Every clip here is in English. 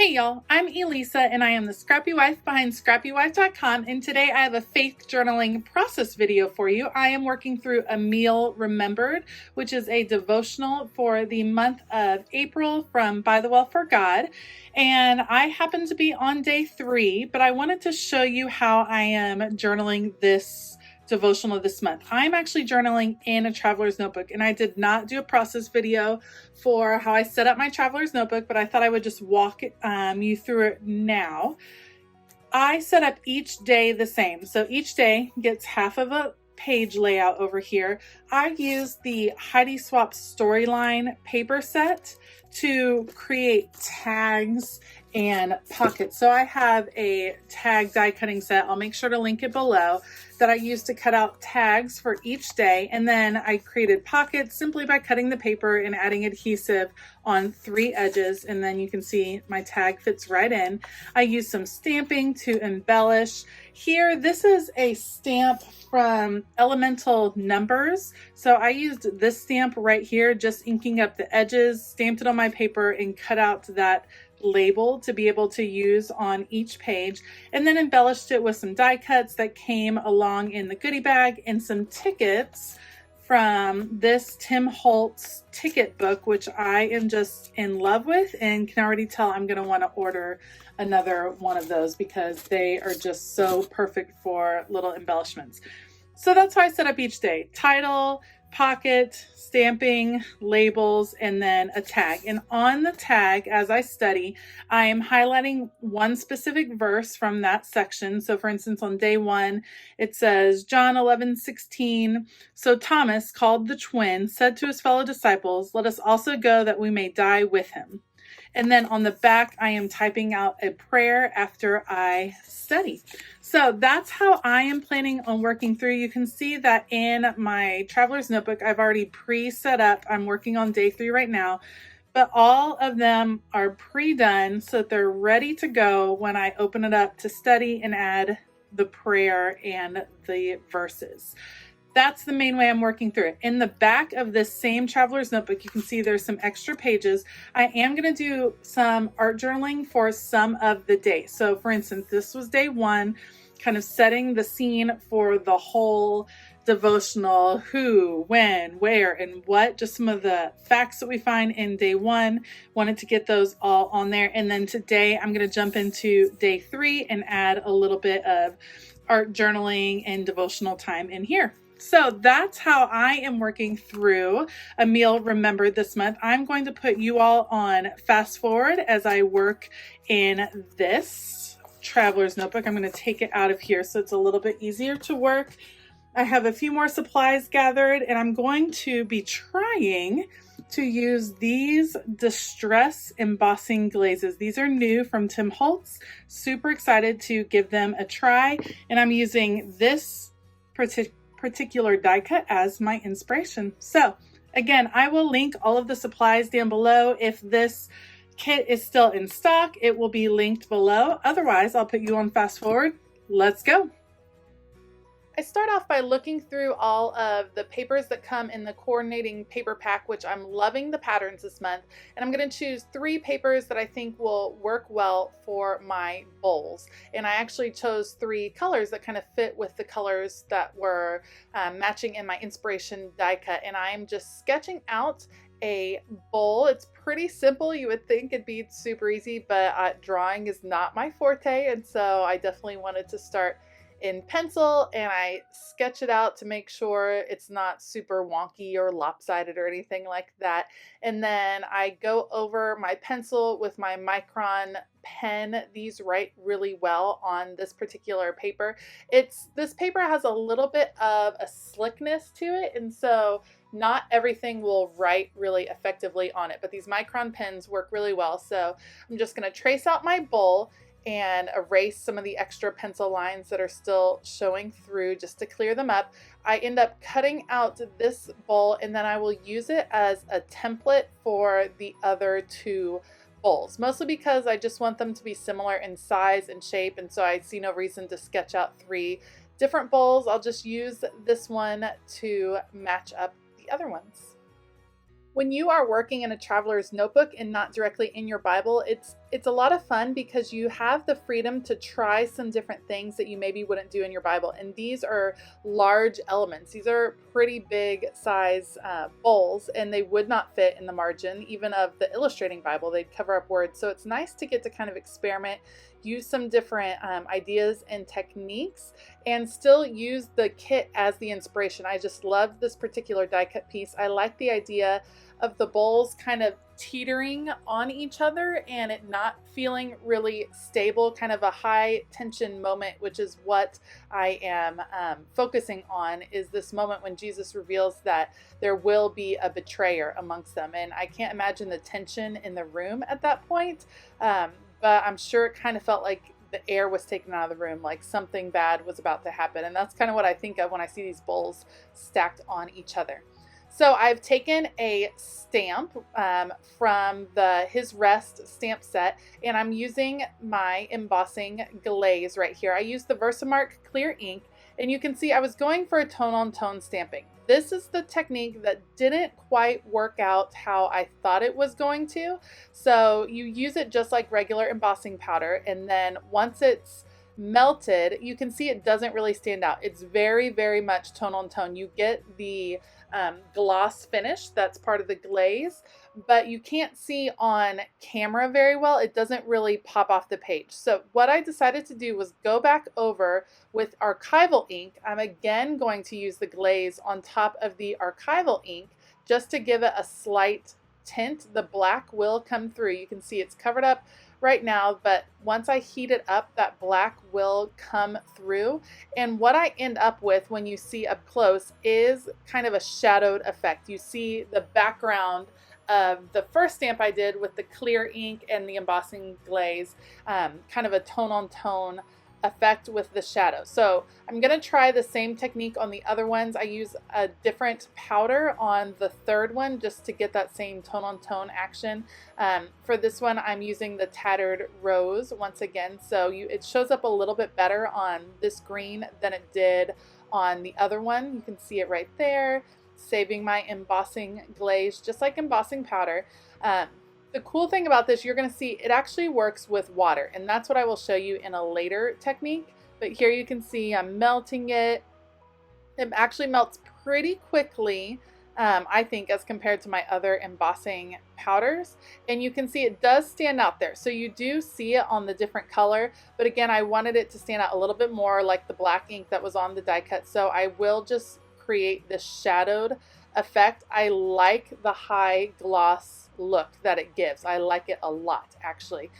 Hey y'all, I'm Elisa and I am the Scrappy Wife behind scrappywife.com, and today I have a faith journaling process video for you. I am working through A Meal Remembered, which is a devotional for the month of April from By the Well for God. And I happen to be on day 3, but I wanted to show you how I am journaling this devotional this month. I'm actually journaling in a traveler's notebook, and I did not do a process video for how I set up my traveler's notebook, but I thought I would just walk you through it now. I set up each day the same. So each day gets half of a page layout over here. I use the Heidi Swapp Storyline paper set to create tags and pockets. So I have a tag die cutting set. I'll make sure to link it below, that I use to cut out tags for each day. And then I created pockets simply by cutting the paper and adding adhesive on 3 edges. And then you can see my tag fits right in. I use some stamping to embellish. Here, this is a stamp from Elemental Numbers. So I used this stamp right here, just inking up the edges, stamped it on my paper, and cut out that label to be able to use on each page, and then embellished it with some die cuts that came along in the goodie bag and some tickets from this Tim Holtz ticket book, which I am just in love with and can already tell I'm going to want to order another one of those because they are just so perfect for little embellishments. So that's how I set up each day: title, pocket, stamping, labels, and then a tag. And on the tag, as I study, I am highlighting one specific verse from that section. So for instance, on day 1, it says John 11:16. So Thomas, called the twin, said to his fellow disciples, "Let us also go that we may die with him." And then on the back, I am typing out a prayer after I study. So that's how I am planning on working through. You can see that in my traveler's notebook, I've already pre-set up. I'm working on day 3 right now, but all of them are pre-done so that they're ready to go when I open it up to study and add the prayer and the verses. That's the main way I'm working through it. In the back of this same traveler's notebook, you can see there's some extra pages. I am going to do some art journaling for some of the days. So for instance, this was day 1, kind of setting the scene for the whole devotional: who, when, where, and what. Just some of the facts that we find in day 1. Wanted to get those all on there. And then today I'm going to jump into day 3 and add a little bit of art journaling and devotional time in here. So that's how I am working through A Meal Remembered this month. I'm going to put you all on fast forward as I work in this traveler's notebook. I'm going to take it out of here so it's a little bit easier to work. I have a few more supplies gathered, and I'm going to be trying to use these Distress embossing glazes. These are new from Tim Holtz. Super excited to give them a try. And I'm using this particular die cut as my inspiration. So again, I will link all of the supplies down below. If this kit is still in stock, it will be linked below. Otherwise, I'll put you on fast forward. Let's go. I start off by looking through all of the papers that come in the coordinating paper pack, which I'm loving the patterns this month. And I'm going to choose 3 papers that I think will work well for my bowls. And I actually chose 3 colors that kind of fit with the colors that were matching in my inspiration die cut. And I'm just sketching out a bowl. It's pretty simple. You would think it'd be super easy, but drawing is not my forte. And so I definitely wanted to start in pencil, and I sketch it out to make sure it's not super wonky or lopsided or anything like that. And then I go over my pencil with my Micron pen. These write really well on this particular paper. This paper has a little bit of a slickness to it, and so not everything will write really effectively on it, but these Micron pens work really well. So I'm just going to trace out my bowl and erase some of the extra pencil lines that are still showing through just to clear them up. I end up cutting out this bowl, and then I will use it as a template for the other 2 bowls, mostly because I just want them to be similar in size and shape, and so I see no reason to sketch out 3 different bowls. I'll just use this one to match up the other ones. When you are working in a traveler's notebook and not directly in your Bible, it's a lot of fun because you have the freedom to try some different things that you maybe wouldn't do in your Bible. And these are large elements. These are pretty big size bowls, and they would not fit in the margin, even of the illustrating Bible. They'd cover up words. So it's nice to get to kind of experiment, use some different ideas and techniques, and still use the kit as the inspiration. I just love this particular die cut piece. I like the idea of the bowls kind of teetering on each other and it not feeling really stable, kind of a high tension moment, which is what I am focusing on, is this moment when Jesus reveals that there will be a betrayer amongst them. And I can't imagine the tension in the room at that point, but I'm sure it kind of felt like the air was taken out of the room, like something bad was about to happen. And that's kind of what I think of when I see these bowls stacked on each other. So I've taken a stamp from the His Rest stamp set, and I'm using my embossing glaze right here. I used the Versamark clear ink, and you can see I was going for a tone-on-tone stamping. This is the technique that didn't quite work out how I thought it was going to. So you use it just like regular embossing powder, and then once it's melted, you can see it doesn't really stand out. It's very, very much tone on tone. You get the gloss finish that's part of the glaze, but you can't see on camera very well. It doesn't really pop off the page. So what I decided to do was go back over with archival ink. I'm again going to use the glaze on top of the archival ink just to give it a slight tint. The black will come through. You can see it's covered up right now, but once I heat it up, that black will come through. And what I end up with when you see up close is kind of a shadowed effect. You see the background of the first stamp I did with the clear ink and the embossing glaze, kind of a tone on tone effect with the shadow. So I'm going to try the same technique on the other ones. I use a different powder on the third one just to get that same tone on tone action. For this one, I'm using the Tattered Rose once again. So it shows up a little bit better on this green than it did on the other one. You can see it right there, saving my embossing glaze, just like embossing powder. The cool thing about this, you're going to see it actually works with water, and that's what I will show you in a later technique. But here you can see I'm melting it. It actually melts pretty quickly, I think, as compared to my other embossing powders. And you can see it does stand out there. So you do see it on the different color, but again, I wanted it to stand out a little bit more like the black ink that was on the die cut. So I will just create this shadowed effect. I like the high gloss look that it gives. I like it a lot, actually.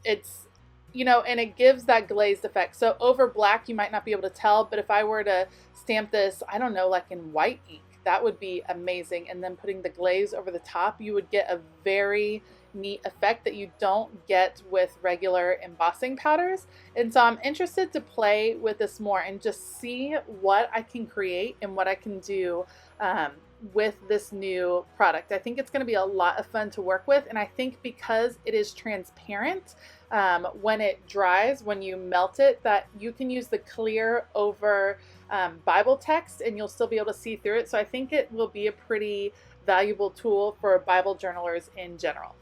It's, and it gives that glazed effect. So over black, you might not be able to tell, but if I were to stamp this, I don't know, like in white ink, that would be amazing. And then putting the glaze over the top, you would get a very neat effect that you don't get with regular embossing powders. And so I'm interested to play with this more and just see what I can create and what I can do with this new product. I think it's going to be a lot of fun to work with, and I think because it is transparent, when it dries, when you melt it, that you can use the clear over Bible text and you'll still be able to see through it. So I think it will be a pretty valuable tool for Bible journalers in general.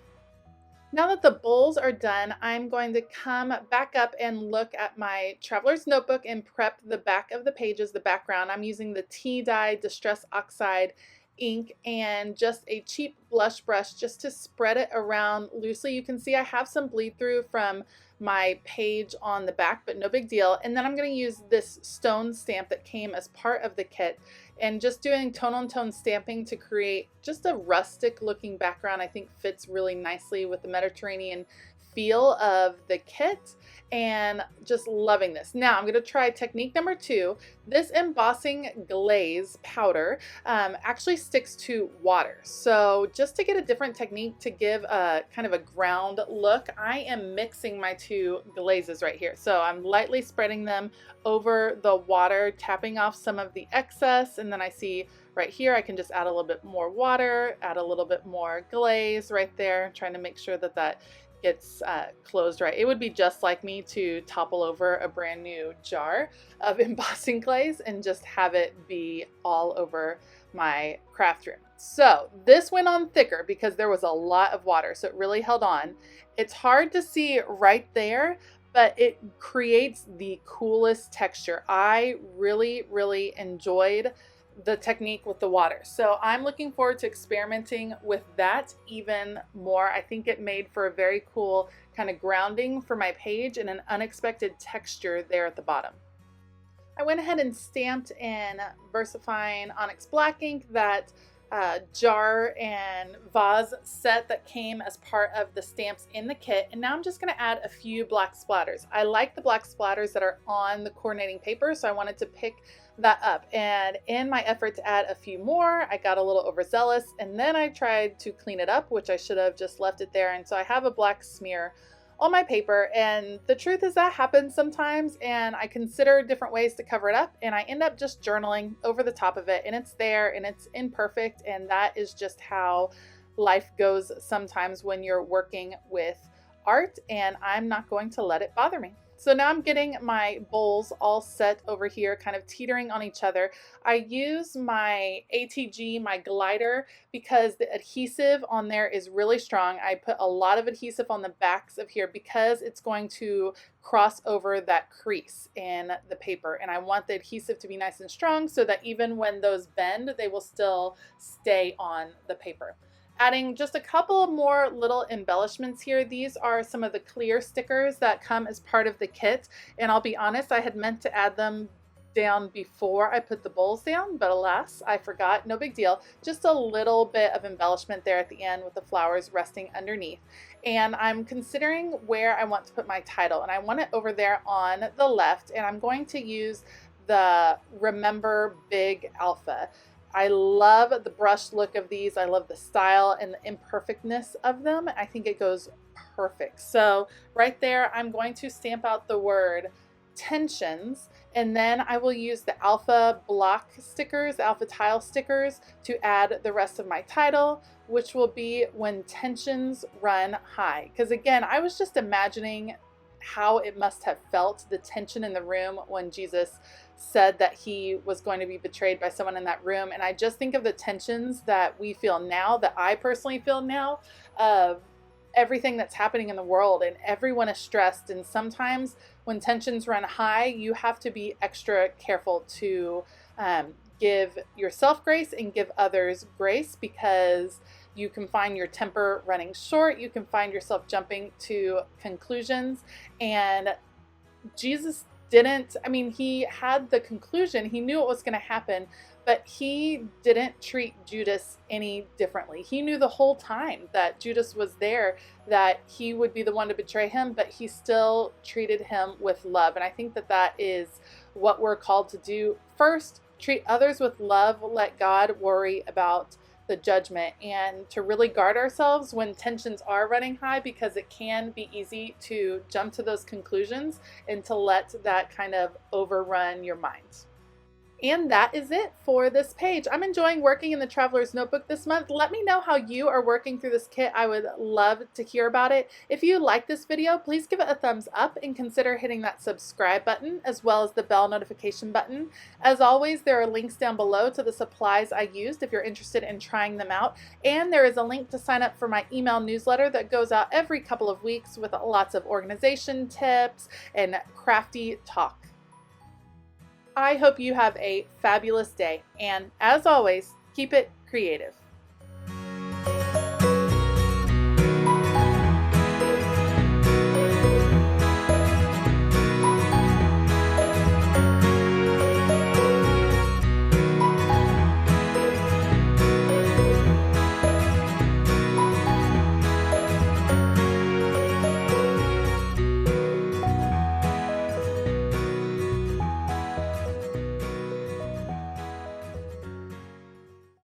Now that the bowls are done, I'm going to come back up and look at my traveler's notebook and prep the back of the pages, the background. I'm using the Tea Dye Distress Oxide ink and just a cheap blush brush just to spread it around loosely. You can see I have some bleed through from my page on the back, but no big deal. And then I'm going to use this stone stamp that came as part of the kit and just doing tone on tone stamping to create just a rustic looking background. I think fits really nicely with the Mediterranean feel of the kit, and just loving this. Now I'm going to try technique number 2. This embossing glaze powder actually sticks to water. So just to get a different technique to give a kind of a ground look, I am mixing my 2 glazes right here. So I'm lightly spreading them over the water, tapping off some of the excess, and then I see right here I can just add a little bit more water, add a little bit more glaze right there, trying to make sure that that gets closed right. It would be just like me to topple over a brand new jar of embossing glaze and just have it be all over my craft room. So this went on thicker because there was a lot of water, so it really held on. It's hard to see right there, but it creates the coolest texture. I really, really enjoyed the technique with the water. So I'm looking forward to experimenting with that even more. I think it made for a very cool kind of grounding for my page and an unexpected texture there at the bottom. I went ahead and stamped in VersaFine Onyx Black ink that jar and vase set that came as part of the stamps in the kit. And now I'm just going to add a few black splatters. I like the black splatters that are on the coordinating paper, so I wanted to pick that up. And in my effort to add a few more, I got a little overzealous, and then I tried to clean it up, which I should have just left it there. And so I have a black smear on my paper, and the truth is that happens sometimes, and I consider different ways to cover it up, and I end up just journaling over the top of it, and it's there and it's imperfect, and that is just how life goes sometimes when you're working with art, and I'm not going to let it bother me. So now I'm getting my bowls all set over here, kind of teetering on each other. I use my ATG, my glider, because the adhesive on there is really strong. I put a lot of adhesive on the backs of here because it's going to cross over that crease in the paper. And I want the adhesive to be nice and strong so that even when those bend, they will still stay on the paper. Adding just a couple more little embellishments here. These are some of the clear stickers that come as part of the kit. And I'll be honest, I had meant to add them down before I put the bowls down, but alas, I forgot. No big deal. Just a little bit of embellishment there at the end with the flowers resting underneath. And I'm considering where I want to put my title, and I want it over there on the left, and I'm going to use the Remember Big Alpha. I love the brushed look of these. I love the style and the imperfectness of them. I think it goes perfect. So right there, I'm going to stamp out the word tensions, and then I will use the alpha block stickers, alpha tile stickers, to add the rest of my title, which will be When Tensions Run High. Because again, I was just imagining how it must have felt, the tension in the room when Jesus said that he was going to be betrayed by someone in that room. And I just think of the tensions that we feel now, that I personally feel now, of everything that's happening in the world, and everyone is stressed. And sometimes when tensions run high, you have to be extra careful to give yourself grace and give others grace, because you can find your temper running short. You can find yourself jumping to conclusions. And Jesus didn't, I mean, he had the conclusion, he knew what was going to happen, but he didn't treat Judas any differently. He knew the whole time that Judas was there, that he would be the one to betray him, but he still treated him with love. And I think that that is what we're called to do. First, treat others with love, let God worry about the judgment, and to really guard ourselves when tensions are running high, because it can be easy to jump to those conclusions and to let that kind of overrun your mind. And that is it for this page. I'm enjoying working in the Traveler's Notebook this month. Let me know how you are working through this kit. I would love to hear about it. If you like this video, please give it a thumbs up and consider hitting that subscribe button as well as the bell notification button. As always, there are links down below to the supplies I used if you're interested in trying them out. And there is a link to sign up for my email newsletter that goes out every couple of weeks with lots of organization tips and crafty talk. I hope you have a fabulous day, and as always, keep it creative.